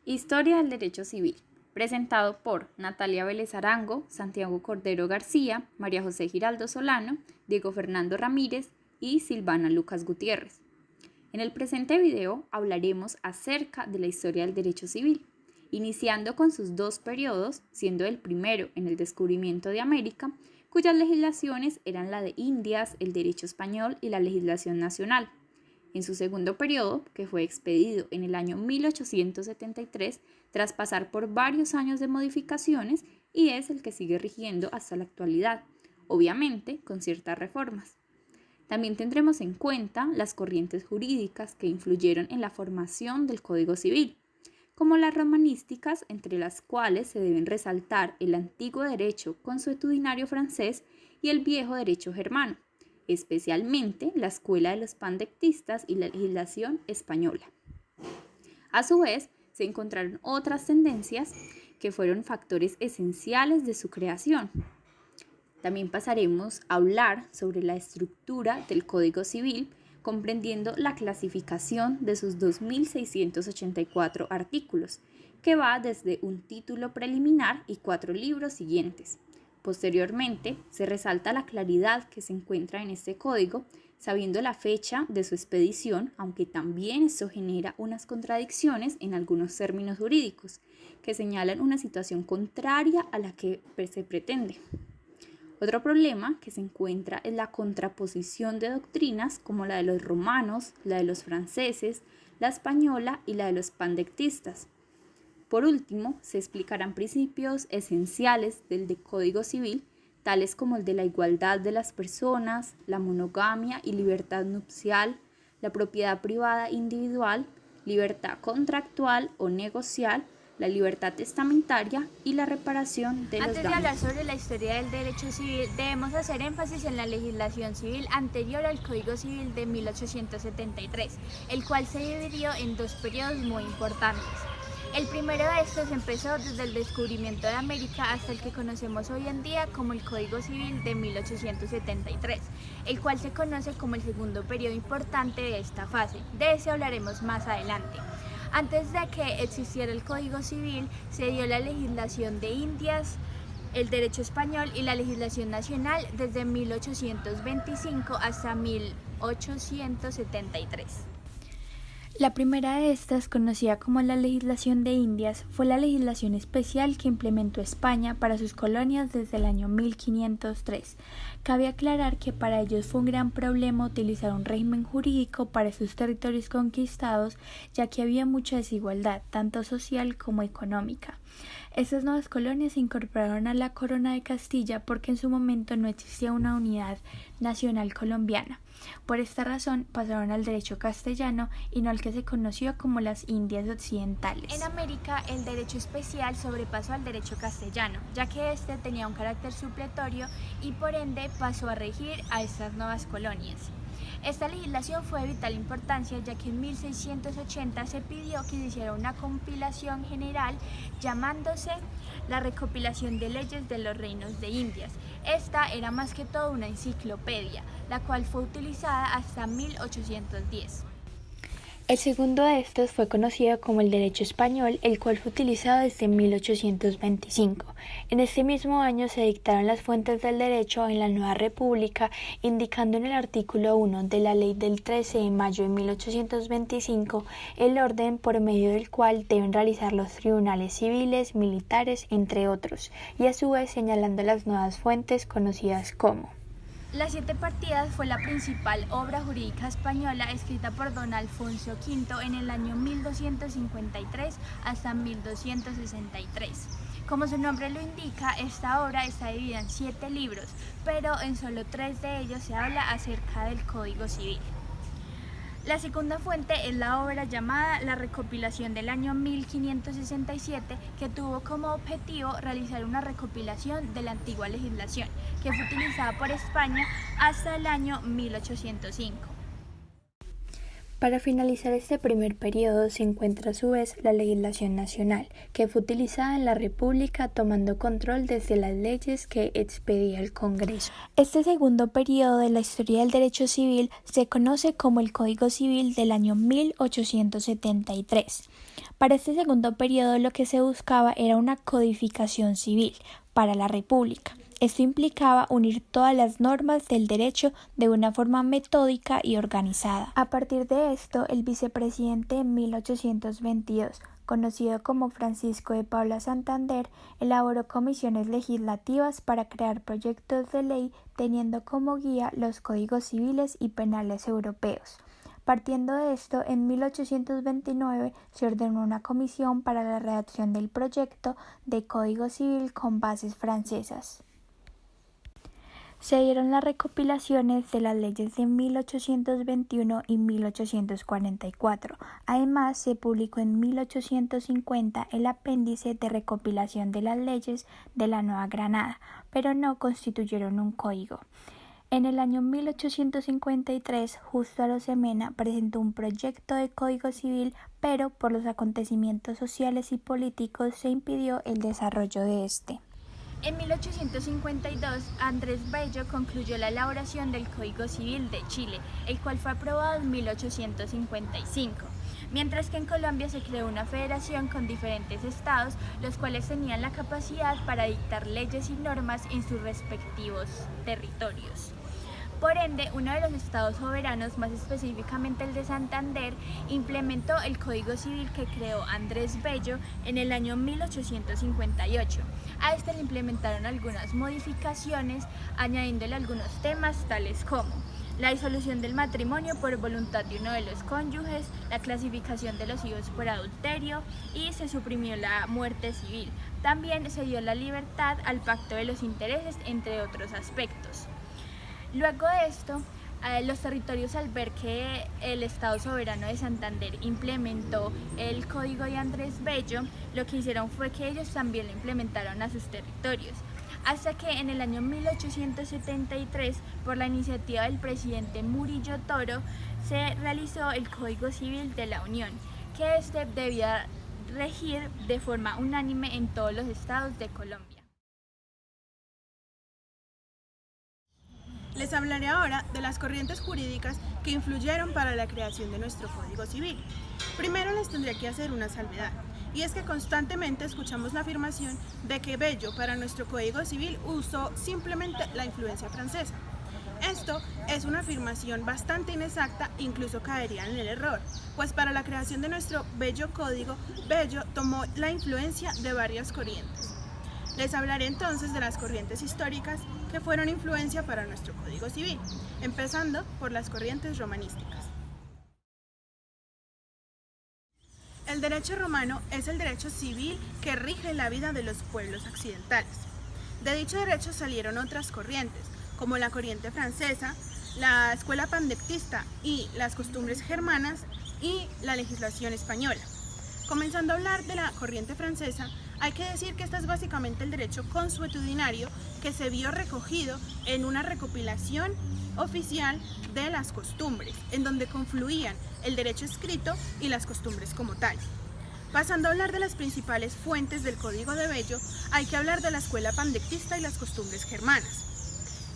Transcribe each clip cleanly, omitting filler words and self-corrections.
Historia del Derecho Civil, presentado por Natalia Vélez Arango, Santiago Cordero García, María José Giraldo Solano, Diego Fernando Ramírez y Silvana Lucas Gutiérrez. En el presente video hablaremos acerca de la historia del derecho civil, iniciando con sus dos periodos, siendo el primero en el descubrimiento de América, cuyas legislaciones eran la de Indias, el derecho español y la legislación nacional. En su segundo periodo, que fue expedido en el año 1873, tras pasar por varios años de modificaciones, y es el que sigue rigiendo hasta la actualidad, obviamente con ciertas reformas. También tendremos en cuenta las corrientes jurídicas que influyeron en la formación del Código Civil, como las romanísticas, entre las cuales se deben resaltar el antiguo derecho consuetudinario francés y el viejo derecho germano, especialmente la escuela de los pandectistas y la legislación española. A su vez, se encontraron otras tendencias que fueron factores esenciales de su creación. También pasaremos a hablar sobre la estructura del Código Civil, comprendiendo la clasificación de sus 2.684 artículos, que va desde un título preliminar y 4 libros siguientes. Posteriormente, se resalta la claridad que se encuentra en este código, sabiendo la fecha de su expedición, aunque también esto genera unas contradicciones en algunos términos jurídicos, que señalan una situación contraria a la que se pretende. Otro problema que se encuentra es la contraposición de doctrinas como la de los romanos, la de los franceses, la española y la de los pandectistas. Por último, se explicarán principios esenciales del Código Civil, tales como el de la igualdad de las personas, la monogamia y libertad nupcial, la propiedad privada individual, libertad contractual o negocial, la libertad testamentaria y la reparación de los daños. Antes de hablar sobre la historia del derecho civil, debemos hacer énfasis en la legislación civil anterior al Código Civil de 1873, el cual se dividió en dos periodos muy importantes. El primero de estos empezó desde el descubrimiento de América hasta el que conocemos hoy en día como el Código Civil de 1873, el cual se conoce como el segundo periodo importante de esta fase. De ese hablaremos más adelante. Antes de que existiera el Código Civil, se dio la legislación de Indias, el derecho español y la legislación nacional desde 1825 hasta 1873. La primera de estas, conocida como la legislación de Indias, fue la legislación especial que implementó España para sus colonias desde el año 1503. Cabe aclarar que para ellos fue un gran problema utilizar un régimen jurídico para sus territorios conquistados, ya que había mucha desigualdad, tanto social como económica. Estas nuevas colonias se incorporaron a la corona de Castilla porque en su momento no existía una unidad nacional colombiana. Por esta razón pasaron al derecho castellano y no al que se conoció como las Indias Occidentales. En América, el derecho especial sobrepasó al derecho castellano, ya que este tenía un carácter supletorio y por ende pasó a regir a estas nuevas colonias. Esta legislación fue de vital importancia, ya que en 1680 se pidió que se hiciera una compilación general llamándose la Recopilación de Leyes de los Reinos de Indias. Esta era más que todo una enciclopedia, la cual fue utilizada hasta 1810. El segundo de estos fue conocido como el derecho español, el cual fue utilizado desde 1825. En este mismo año se dictaron las fuentes del derecho en la nueva república, indicando en el artículo 1 de la ley del 13 de mayo de 1825 el orden por medio del cual deben realizar los tribunales civiles, militares, entre otros, y a su vez señalando las nuevas fuentes conocidas como: Las Siete Partidas fue la principal obra jurídica española escrita por don Alfonso V en el año 1253 hasta 1263. Como su nombre lo indica, esta obra está dividida en 7 libros, pero en solo 3 de ellos se habla acerca del Código Civil. La segunda fuente es la obra llamada La Recopilación del año 1567, que tuvo como objetivo realizar una recopilación de la antigua legislación, que fue utilizada por España hasta el año 1805. Para finalizar este primer periodo se encuentra a su vez la legislación nacional, que fue utilizada en la República tomando control desde las leyes que expedía el Congreso. Este segundo periodo de la historia del derecho civil se conoce como el Código Civil del año 1873. Para este segundo periodo lo que se buscaba era una codificación civil para la República. Esto implicaba unir todas las normas del derecho de una forma metódica y organizada. A partir de esto, el vicepresidente en 1822, conocido como Francisco de Paula Santander, elaboró comisiones legislativas para crear proyectos de ley teniendo como guía los códigos civiles y penales europeos. Partiendo de esto, en 1829 se ordenó una comisión para la redacción del proyecto de Código Civil con bases francesas. Se dieron las recopilaciones de las leyes de 1821 y 1844. Además, se publicó en 1850 el apéndice de recopilación de las leyes de la Nueva Granada, pero no constituyeron un código. En el año 1853, Justo Arosemena presentó un proyecto de Código Civil, pero por los acontecimientos sociales y políticos se impidió el desarrollo de este. En 1852, Andrés Bello concluyó la elaboración del Código Civil de Chile, el cual fue aprobado en 1855, mientras que en Colombia se creó una federación con diferentes estados, los cuales tenían la capacidad para dictar leyes y normas en sus respectivos territorios. Por ende, uno de los estados soberanos, más específicamente el de Santander, implementó el Código Civil que creó Andrés Bello en el año 1858. A este le implementaron algunas modificaciones, añadiéndole algunos temas tales como la disolución del matrimonio por voluntad de uno de los cónyuges, la clasificación de los hijos por adulterio y se suprimió la muerte civil. También se dio la libertad al pacto de los intereses, entre otros aspectos. Luego de esto, los territorios, al ver que el Estado Soberano de Santander implementó el Código de Andrés Bello, lo que hicieron fue que ellos también lo implementaron a sus territorios. Hasta que en el año 1873, por la iniciativa del presidente Murillo Toro, se realizó el Código Civil de la Unión, que este debía regir de forma unánime en todos los estados de Colombia. Les hablaré ahora de las corrientes jurídicas que influyeron para la creación de nuestro Código Civil. Primero les tendré que hacer una salvedad, y es que constantemente escuchamos la afirmación de que Bello para nuestro Código Civil usó simplemente la influencia francesa. Esto es una afirmación bastante inexacta, incluso caería en el error, pues para la creación de nuestro bello código, Bello tomó la influencia de varias corrientes. Les hablaré entonces de las corrientes históricas que fueron influencia para nuestro Código Civil, empezando por las corrientes romanísticas. El derecho romano es el derecho civil que rige la vida de los pueblos occidentales. De dicho derecho salieron otras corrientes, como la corriente francesa, la escuela pandectista y las costumbres germanas y la legislación española. Comenzando a hablar de la corriente francesa, hay que decir que este es básicamente el derecho consuetudinario que se vio recogido en una recopilación oficial de las costumbres, en donde confluían el derecho escrito y las costumbres como tal. Pasando a hablar de las principales fuentes del Código de Bello, hay que hablar de la escuela pandectista y las costumbres germanas.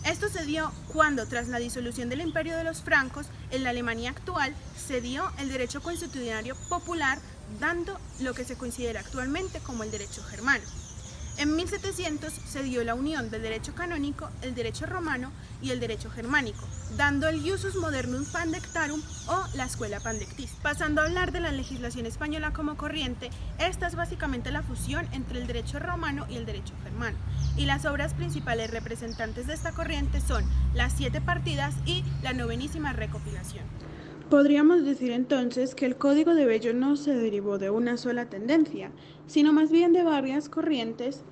Esto se dio cuando, tras la disolución del Imperio de los Francos, en la Alemania actual, se dio el derecho consuetudinario popular, dando lo que se considera actualmente como el derecho germano. En 1700 se dio la unión del derecho canónico, el derecho romano y el derecho germánico, dando el iusus modernum pandectarum o la escuela pandectista. Pasando a hablar de la legislación española como corriente, esta es básicamente la fusión entre el derecho romano y el derecho germano. Y las obras principales representantes de esta corriente son las 7 partidas y la novenísima recopilación. Podríamos decir entonces que el Código de Bello no se derivó de una sola tendencia, sino más bien de varias corrientes,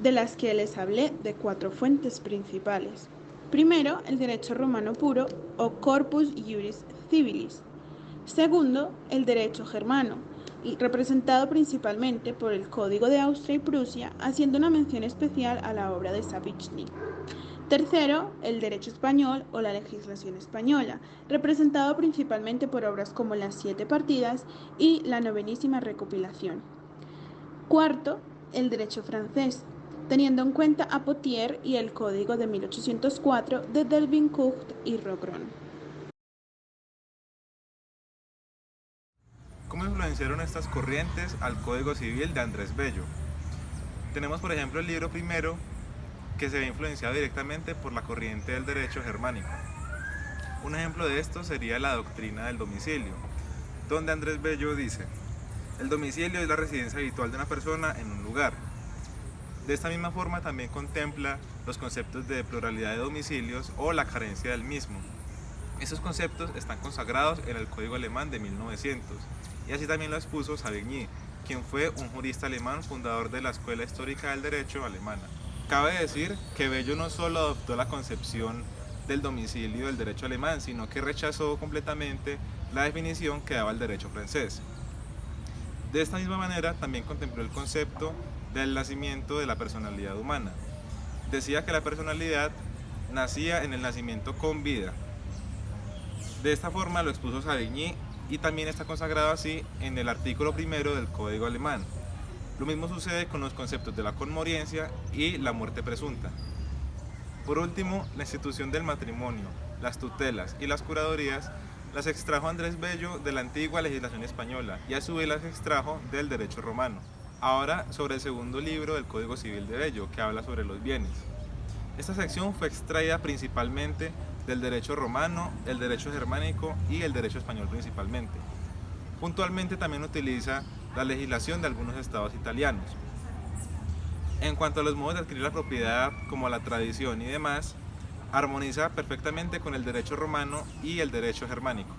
de las que les hablé de 4 fuentes principales. Primero, el derecho romano puro o Corpus Juris Civilis. Segundo, el derecho germano, representado principalmente por el Código de Austria y Prusia, haciendo una mención especial a la obra de Savigny. Tercero, el derecho español o la legislación española, representado principalmente por obras como Las Siete Partidas y La Novenísima Recopilación. Cuarto, el derecho francés, teniendo en cuenta a Potier y el Código de 1804 de Delvincourt y Rogron. ¿Cómo influenciaron estas corrientes al Código Civil de Andrés Bello? Tenemos, por ejemplo, el libro primero, que se ve influenciado directamente por la corriente del derecho germánico. Un ejemplo de esto sería la doctrina del domicilio, donde Andrés Bello dice: el domicilio es la residencia habitual de una persona en un lugar. De esta misma forma también contempla los conceptos de pluralidad de domicilios o la carencia del mismo. Estos conceptos están consagrados en el Código Alemán de 1900, y así también lo expuso Savigny, quien fue un jurista alemán fundador de la Escuela Histórica del Derecho alemana. Cabe decir que Bello no solo adoptó la concepción del domicilio del derecho alemán, sino que rechazó completamente la definición que daba el derecho francés. De esta misma manera también contempló el concepto del nacimiento de la personalidad humana. Decía que la personalidad nacía en el nacimiento con vida. De esta forma lo expuso Savigny y también está consagrado así en el artículo primero del Código Alemán. Lo mismo sucede con los conceptos de la conmoriencia y la muerte presunta. Por último, la institución del matrimonio, las tutelas y las curadurías las extrajo Andrés Bello de la antigua legislación española y a su vez las extrajo del derecho romano. Ahora sobre el segundo libro del Código Civil de Bello, que habla sobre los bienes. Esta sección fue extraída principalmente del derecho romano, el derecho germánico y el derecho español principalmente. Puntualmente también utiliza la legislación de algunos estados italianos. En cuanto a los modos de adquirir la propiedad, como la tradición y demás, armoniza perfectamente con el derecho romano y el derecho germánico.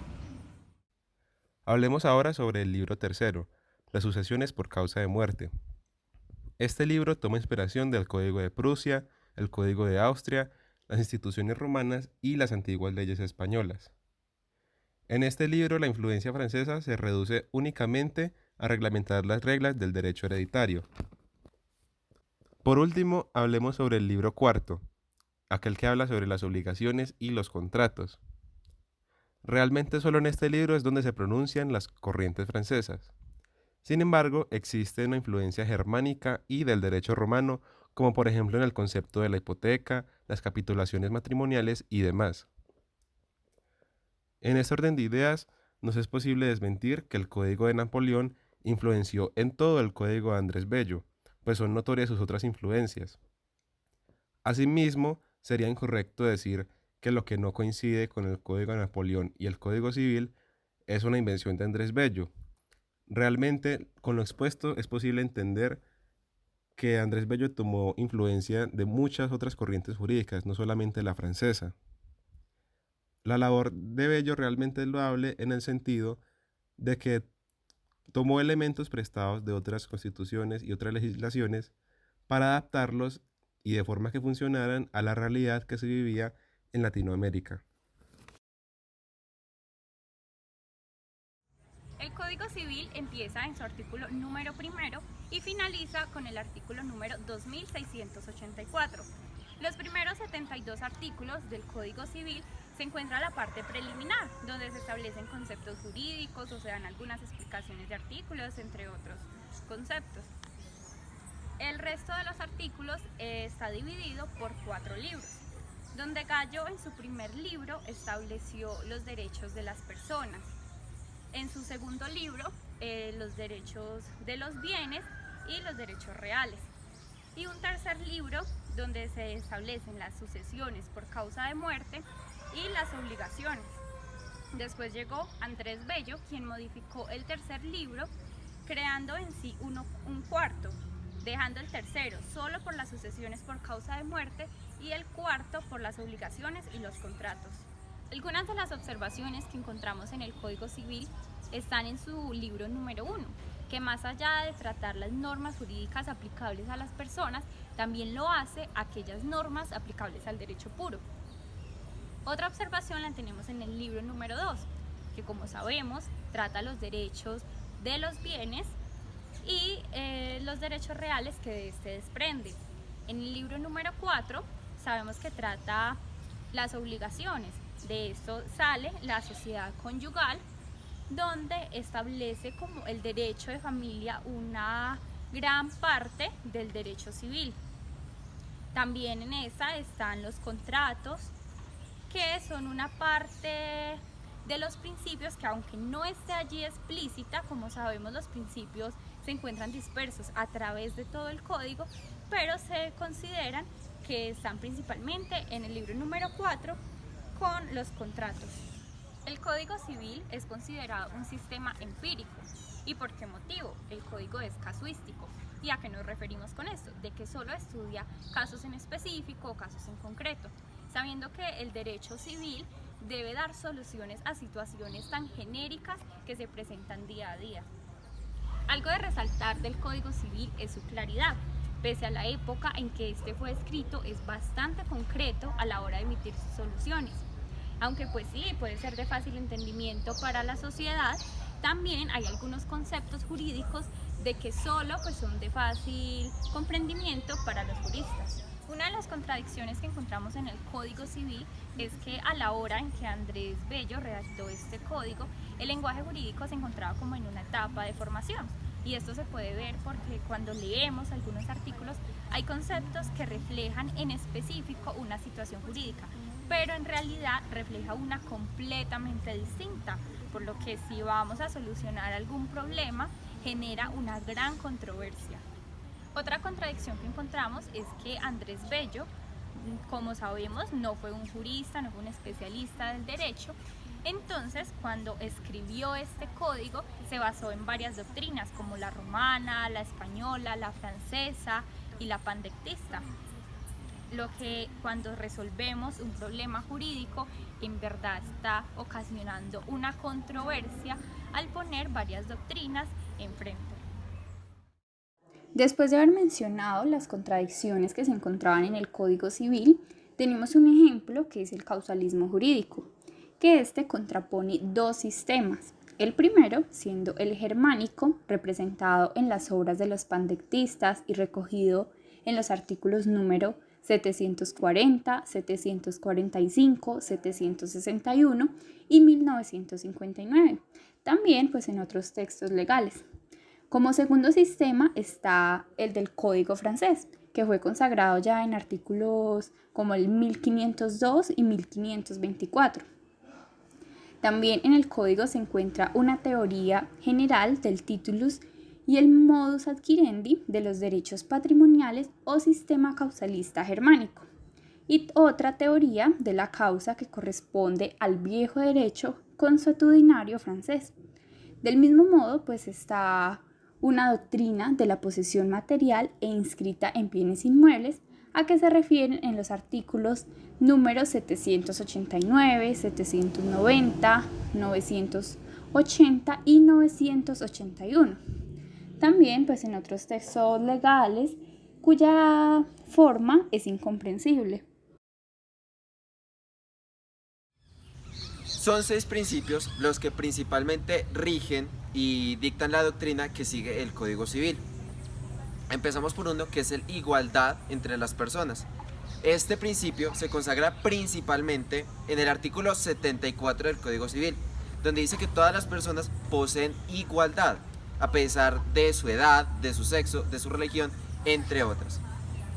Hablemos ahora sobre el libro tercero, las sucesiones por causa de muerte. Este libro toma inspiración del Código de Prusia, el Código de Austria, las instituciones romanas y las antiguas leyes españolas. En este libro la influencia francesa se reduce únicamente a reglamentar las reglas del derecho hereditario. Por último, hablemos sobre el libro cuarto, aquel que habla sobre las obligaciones y los contratos. Realmente solo en este libro es donde se pronuncian las corrientes francesas. Sin embargo, existe una influencia germánica y del derecho romano, como por ejemplo en el concepto de la hipoteca, las capitulaciones matrimoniales y demás. En este orden de ideas, nos es posible desmentir que el Código de Napoleón influenció en todo el Código de Andrés Bello, pues son notorias sus otras influencias. Asimismo, sería incorrecto decir que lo que no coincide con el Código de Napoleón y el Código Civil es una invención de Andrés Bello. Realmente, con lo expuesto es posible entender que Andrés Bello tomó influencia de muchas otras corrientes jurídicas, no solamente la francesa. La labor de Bello realmente es loable en el sentido de que tomó elementos prestados de otras constituciones y otras legislaciones para adaptarlos y de forma que funcionaran a la realidad que se vivía en Latinoamérica. El Código Civil empieza en su artículo número primero y finaliza con el artículo número 2684. Los primeros 72 artículos del Código Civil se encuentra la parte preliminar, donde se establecen conceptos jurídicos o se dan algunas explicaciones de artículos, entre otros conceptos. El resto de los artículos está dividido por 4 libros, donde Gallo en su primer libro estableció los derechos de las personas. En su segundo libro, los derechos de los bienes y los derechos reales. Y un tercer libro donde se establecen las sucesiones por causa de muerte y las obligaciones. Después llegó Andrés Bello, quien modificó el tercer libro, creando en sí un cuarto, dejando el tercero solo por las sucesiones por causa de muerte y el cuarto por las obligaciones y los contratos. Algunas de las observaciones que encontramos en el Código Civil están en su libro número 1, que más allá de tratar las normas jurídicas aplicables a las personas, también lo hace a aquellas normas aplicables al derecho puro. Otra observación la tenemos en el libro número 2, que como sabemos trata los derechos de los bienes y los derechos reales que de este desprende. En el libro número 4 sabemos que trata las obligaciones. De esto sale la sociedad conyugal, donde establece como el derecho de familia una gran parte del derecho civil. También en esa están los contratos, que son una parte de los principios que, aunque no esté allí explícita, como sabemos, los principios se encuentran dispersos a través de todo el código, pero se consideran que están principalmente en el libro número 4 con los contratos. El Código Civil es considerado un sistema empírico. ¿Y por qué motivo? El código es casuístico. ¿Y a qué nos referimos con esto? De que solo estudia casos en específico o casos en concreto, sabiendo que el derecho civil debe dar soluciones a situaciones tan genéricas que se presentan día a día. Algo de resaltar del Código Civil es su claridad. Pese a la época en que este fue escrito, es bastante concreto a la hora de emitir sus soluciones. Aunque pues sí, puede ser de fácil entendimiento para la sociedad, también hay algunos conceptos jurídicos de que solo pues son de fácil comprendimiento para los juristas. Una de las contradicciones que encontramos en el Código Civil es que a la hora en que Andrés Bello redactó este código, el lenguaje jurídico se encontraba como en una etapa de formación. Y esto se puede ver porque cuando leemos algunos artículos hay conceptos que reflejan en específico una situación jurídica, pero en realidad refleja una completamente distinta, por lo que si vamos a solucionar algún problema genera una gran controversia. Otra contradicción que encontramos es que Andrés Bello, como sabemos, no fue un jurista, no fue un especialista del derecho. Entonces, cuando escribió este código, se basó en varias doctrinas, como la romana, la española, la francesa y la pandectista. Lo que cuando resolvemos un problema jurídico, en verdad está ocasionando una controversia al poner varias doctrinas enfrente. Después de haber mencionado las contradicciones que se encontraban en el Código Civil, tenemos un ejemplo que es el causalismo jurídico, que contrapone dos sistemas. El primero siendo el germánico, representado en las obras de los pandectistas y recogido en los artículos número 740, 745, 761 y 1959. También pues en otros textos legales. Como segundo sistema está el del Código francés, que fue consagrado ya en artículos como el 1502 y 1524. También en el código se encuentra una teoría general del titulus y el modus adquirendi de los derechos patrimoniales o sistema causalista germánico, y otra teoría de la causa que corresponde al viejo derecho consuetudinario francés. Del mismo modo, pues está una doctrina de la posesión material e inscrita en bienes inmuebles, a que se refieren en los artículos números 789, 790, 980 y 981. También pues en otros textos legales cuya forma es incomprensible. Son 6 principios los que principalmente rigen y dictan la doctrina que sigue el Código Civil. Empezamos por uno que es el igualdad entre las personas. Este principio se consagra principalmente en el artículo 74 del Código Civil, donde dice que todas las personas poseen igualdad, a pesar de su edad, de su sexo, de su religión, entre otras.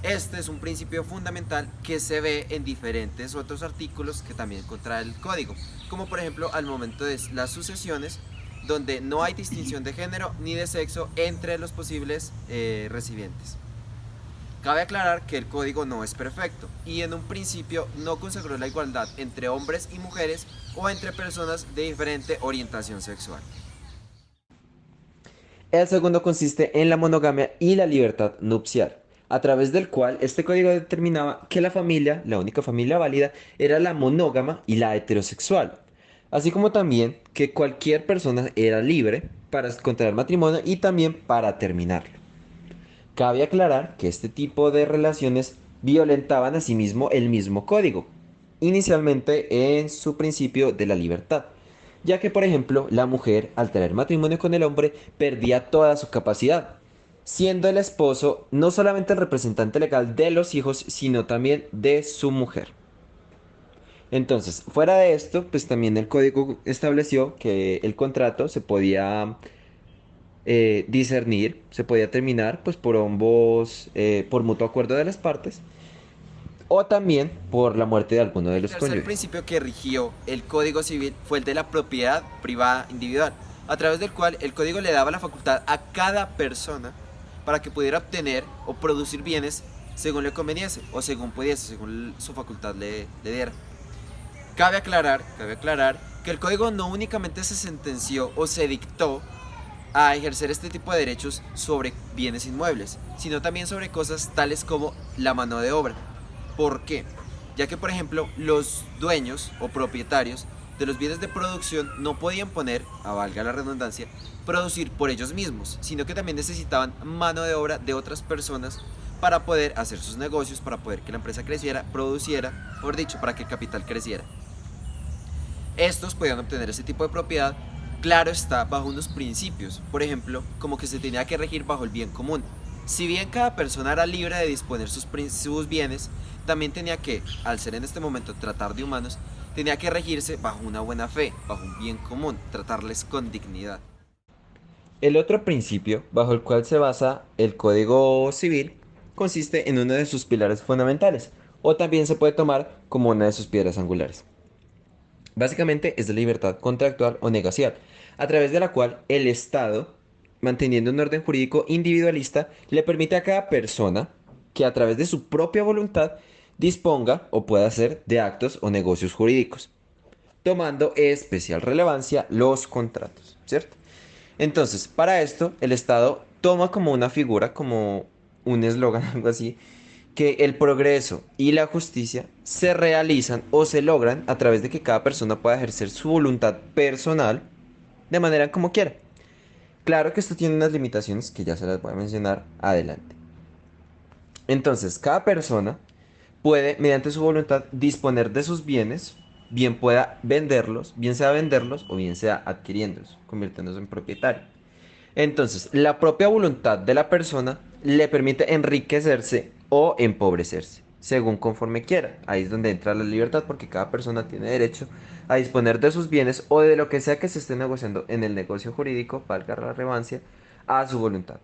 Este es un principio fundamental que se ve en diferentes otros artículos que también contrae el Código, como por ejemplo al momento de las sucesiones, donde no hay distinción de género ni de sexo entre los posibles recipientes. Cabe aclarar que el código no es perfecto y en un principio no consagró la igualdad entre hombres y mujeres o entre personas de diferente orientación sexual. El segundo consiste en la monogamia y la libertad nupcial, a través del cual este código determinaba que la familia, la única familia válida, era la monógama y la heterosexual, así como también que cualquier persona era libre para contraer matrimonio y también para terminarlo. Cabe aclarar que este tipo de relaciones violentaban asimismo el mismo código, inicialmente en su principio de la libertad, ya que por ejemplo la mujer al tener matrimonio con el hombre perdía toda su capacidad, siendo el esposo no solamente el representante legal de los hijos, sino también de su mujer. Entonces, fuera de esto, pues también el código estableció que el contrato se podía discernir, se podía terminar pues por ambos, por mutuo acuerdo de las partes, o también por la muerte de alguno de El los tercer cónyuges. principio que rigió el Código Civil fue el de la propiedad privada individual, a través del cual el código le daba la facultad a cada persona para que pudiera obtener o producir bienes según le conveniese o según pudiese, según su facultad le diera. Cabe aclarar que el código no únicamente se sentenció o se dictó a ejercer este tipo de derechos sobre bienes inmuebles, sino también sobre cosas tales como la mano de obra. ¿Por qué? Ya que, por ejemplo, los dueños o propietarios de los bienes de producción no podían poner, a valga la redundancia, producir por ellos mismos, sino que también necesitaban mano de obra de otras personas para poder hacer sus negocios, para poder que la empresa creciera, produciera, mejor dicho, para que el capital creciera. Estos podían obtener ese tipo de propiedad, claro está, bajo unos principios, por ejemplo, como que se tenía que regir bajo el bien común. Si bien cada persona era libre de disponer sus bienes, también tenía que, al ser en este momento tratar de humanos, tenía que regirse bajo una buena fe, bajo un bien común, tratarles con dignidad. El otro principio bajo el cual se basa el Código Civil consiste en uno de sus pilares fundamentales, o también se puede tomar como una de sus piedras angulares. Básicamente es la libertad contractual o negocial, a través de la cual el Estado, manteniendo un orden jurídico individualista, le permite a cada persona que a través de su propia voluntad disponga o pueda hacer de actos o negocios jurídicos, tomando especial relevancia los contratos, ¿cierto? Entonces, para esto, el Estado toma como una figura, como un eslogan, algo así, que el progreso y la justicia se realizan o se logran a través de que cada persona pueda ejercer su voluntad personal de manera como quiera. Claro que esto tiene unas limitaciones que ya se las voy a mencionar adelante. Entonces, cada persona puede, mediante su voluntad, disponer de sus bienes, bien pueda venderlos, bien sea venderlos o bien sea adquiriéndolos, convirtiéndose en propietario. Entonces, la propia voluntad de la persona le permite enriquecerse o empobrecerse, según conforme quiera. Ahí es donde entra la libertad, porque cada persona tiene derecho a disponer de sus bienes o de lo que sea que se esté negociando en el negocio jurídico, valga la relevancia, a su voluntad.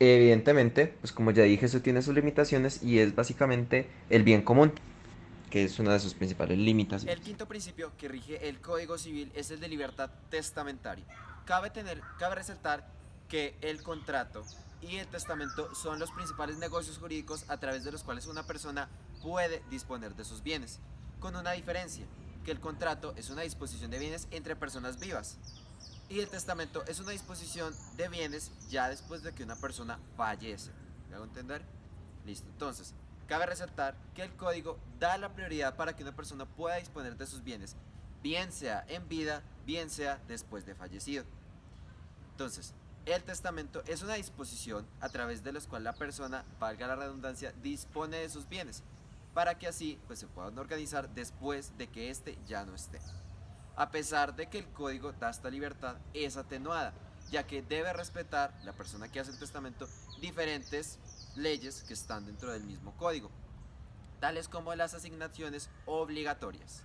Evidentemente, pues como ya dije, eso tiene sus limitaciones y es básicamente el bien común, que es una de sus principales limitaciones. El quinto principio que rige el Código Civil es el de libertad testamentaria. Cabe resaltar que el contrato y el testamento son los principales negocios jurídicos a través de los cuales una persona puede disponer de sus bienes, con una diferencia, que el contrato es una disposición de bienes entre personas vivas y el testamento es una disposición de bienes ya después de que una persona fallece. ¿Me hago entender? Listo, entonces, cabe resaltar que el código da la prioridad para que una persona pueda disponer de sus bienes, bien sea en vida, bien sea después de fallecido. Entonces, el testamento es una disposición a través de la cual la persona, valga la redundancia, dispone de sus bienes, para que así pues, se puedan organizar después de que éste ya no esté. A pesar de que el código da esta libertad, es atenuada, ya que debe respetar la persona que hace el testamento diferentes leyes que están dentro del mismo código, tales como las asignaciones obligatorias.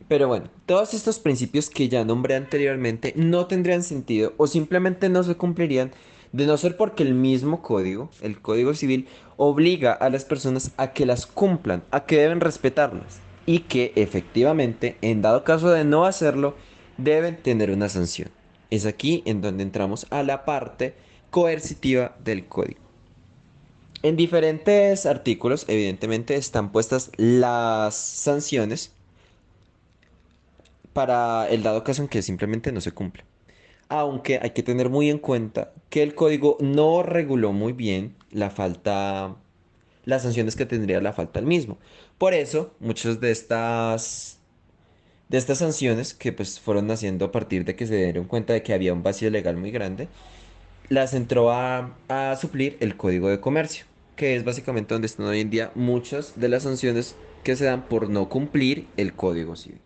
Pero bueno, todos estos principios que ya nombré anteriormente no tendrían sentido o simplemente no se cumplirían de no ser porque el mismo código, el Código Civil, obliga a las personas a que las cumplan, a que deben respetarlas y que efectivamente, en dado caso de no hacerlo, deben tener una sanción. Es aquí en donde entramos a la parte coercitiva del código. En diferentes artículos, evidentemente, están puestas las sanciones para el dado caso en que simplemente no se cumple. Aunque hay que tener muy en cuenta que el código no reguló muy bien la falta, las sanciones que tendría la falta al mismo. Por eso, muchas de estas sanciones que pues fueron naciendo a partir de que se dieron cuenta de que había un vacío legal muy grande, las entró a suplir el Código de Comercio, que es básicamente donde están hoy en día muchas de las sanciones que se dan por no cumplir el Código Civil.